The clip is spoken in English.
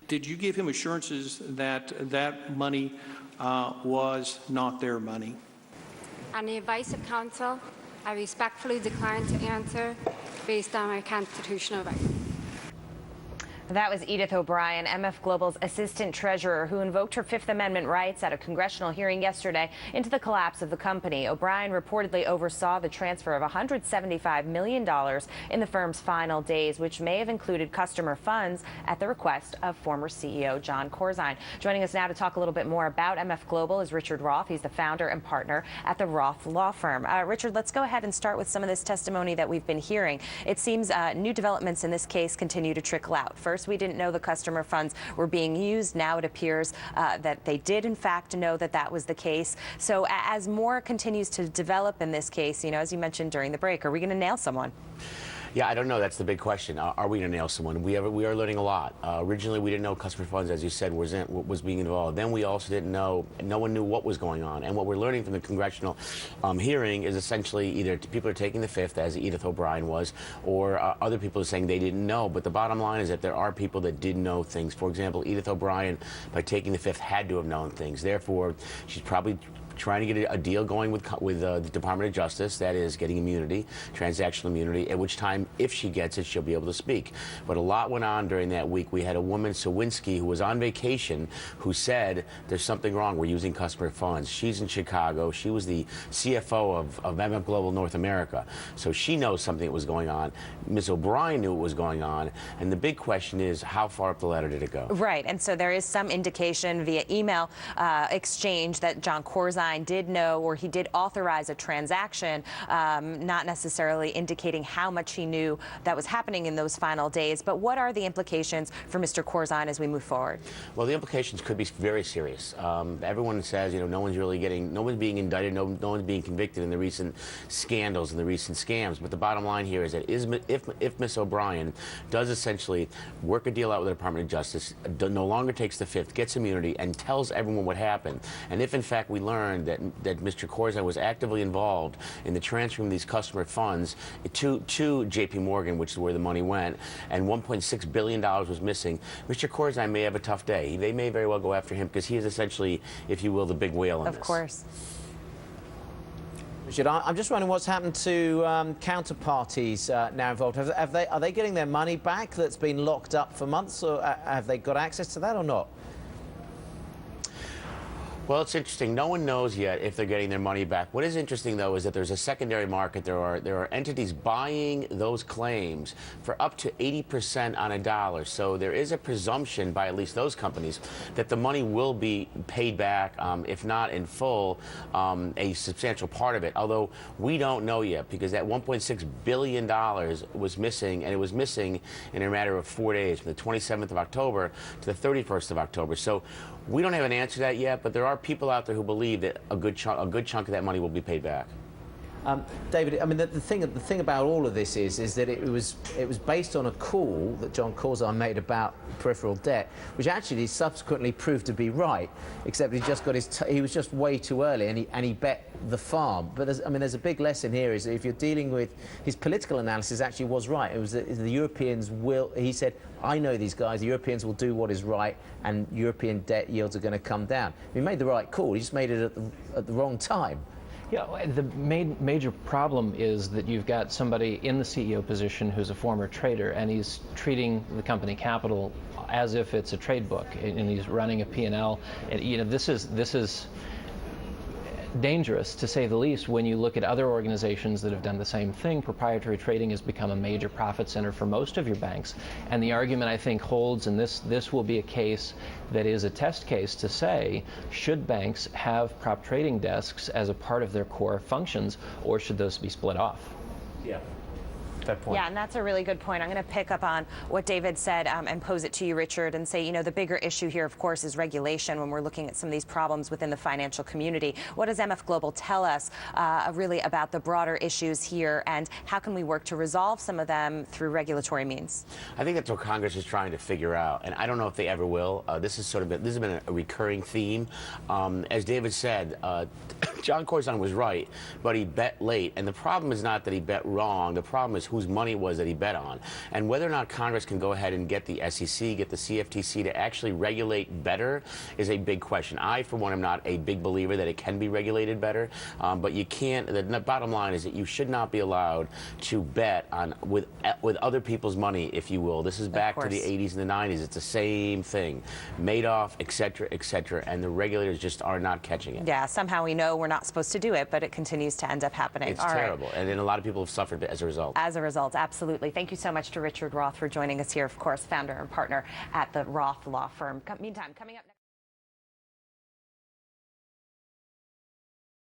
Did you give him assurances that that money was not their money? On the advice of counsel, I respectfully decline to answer based on my constitutional right. That was Edith O'Brien, MF Global's assistant treasurer, who invoked her Fifth Amendment rights at a congressional hearing yesterday into the collapse of the company. O'Brien reportedly oversaw the transfer of $175 million in the firm's final days, which may have included customer funds at the request of former CEO John Corzine. Joining us now to talk a little bit more about MF Global is Richard Roth. He's the founder and partner at the Roth law firm. Richard, let's go ahead and start with some of this testimony that we've been hearing. It seems new developments in this case continue to trickle out. First, we didn't know the customer funds were being used. Now it appears that they did, in fact, know that that was the case. So as more continues to develop in this case, as you mentioned during the break, are we going to nail someone? Yeah, I don't know. That's the big question. Are we going to nail someone? We are learning a lot. Originally, we didn't know customer funds, as you said, was being involved. Then we also didn't know, no one knew what was going on. And what we're learning from the congressional hearing is essentially either people are taking the fifth, as Edith O'Brien was, or other people are saying they didn't know. But the bottom line is that there are people that did know things. For example, Edith O'Brien, by taking the fifth, had to have known things. Therefore, she's probably trying to get a deal going with the Department of Justice, that is getting immunity, transactional immunity, at which time, if she gets it, she'll be able to speak. But a lot went on during that week. We had a woman, Sawinski, who was on vacation, who said there's something wrong, we're using customer funds. She's in Chicago. She was the CFO of MF Global North America. So she knows something was going on. Ms. O'Brien knew what was going on. And the big question is, how far up the ladder did it go? Right, and so there is some indication via email exchange that John Corzine did know, or he did authorize a transaction, not necessarily indicating how much he knew that was happening in those final days. But what are the implications for Mr. Corzine as we move forward? Well, the implications could be very serious. Everyone says, no one's being indicted, no one's being convicted in the recent scandals and the recent scams. But the bottom line here is that if Ms. O'Brien does essentially work a deal out with the Department of Justice, no longer takes the fifth, gets immunity, and tells everyone what happened, and if in fact we learn that Mr. Corzine was actively involved in the transferring of these customer funds to J.P. Morgan, which is where the money went, and $1.6 billion was missing, Mr. Corzine may have a tough day. They may very well go after him because he is essentially, if you will, the big whale in this. Of course. Richard, I'm just wondering what's happened to counterparties now involved. Are they getting their money back that's been locked up for months, or have they got access to that or not? Well, it's interesting. No one knows yet if they're getting their money back. What is interesting, though, is that there's a secondary market. There are entities buying those claims for up to 80% on a dollar. So there is a presumption by at least those companies that the money will be paid back, if not in full, a substantial part of it. Although we don't know yet, because that $1.6 billion was missing, and it was missing in a matter of 4 days, from the 27th of October to the 31st of October. So we don't have an answer to that yet, but there are people out there who believe that a good chunk of that money will be paid back. David, I mean, the thing about all of this is that it was based on a call that John Corzine made about peripheral debt, which actually subsequently proved to be right, except he just got he was just way too early, and he bet the farm. But there's a big lesson here, is that if you're dealing with his political analysis, actually was right. It was that the Europeans will. He said, I know these guys. The Europeans will do what is right, and European debt yields are going to come down. He made the right call. He just made it at the wrong time. Yeah, the major problem is that you've got somebody in the CEO position who's a former trader, and he's treating the company capital as if it's a trade book, and he's running a P&L. And this is dangerous, to say the least, when you look at other organizations that have done the same thing. Proprietary trading has become a major profit center for most of your banks, and the argument, I think, holds, and this will be a case that is a test case to say, should banks have prop trading desks as a part of their core functions, or should those be split off? Yeah. Fair point. Yeah, and that's a really good point. I'm going to pick up on what David said and pose it to you, Richard, and say, the bigger issue here, of course, is regulation when we're looking at some of these problems within the financial community. What does MF Global tell us really about the broader issues here, and how can we work to resolve some of them through regulatory means? I think that's what Congress is trying to figure out, and I don't know if they ever will. This has been a recurring theme. As David said, John Corzine was right, but he bet late, and the problem is not that he bet wrong. The problem is whose money it was that he bet on. And whether or not Congress can go ahead and get the SEC, get the CFTC to actually regulate better is a big question. I, for one, am not a big believer that it can be regulated better, but you can't. The bottom line is that you should not be allowed to bet on with other people's money, if you will. This is back to the 80s and the 90s. It's the same thing. Madoff, et cetera, and the regulators just are not catching it. Yeah, somehow we know we're not supposed to do it, but it continues to end up happening. It's terrible, and then a lot of people have suffered as a result. As a result, absolutely. Thank you so much to Richard Roth for joining us here, of course, founder and partner at the Roth Law Firm. Meantime, coming up next.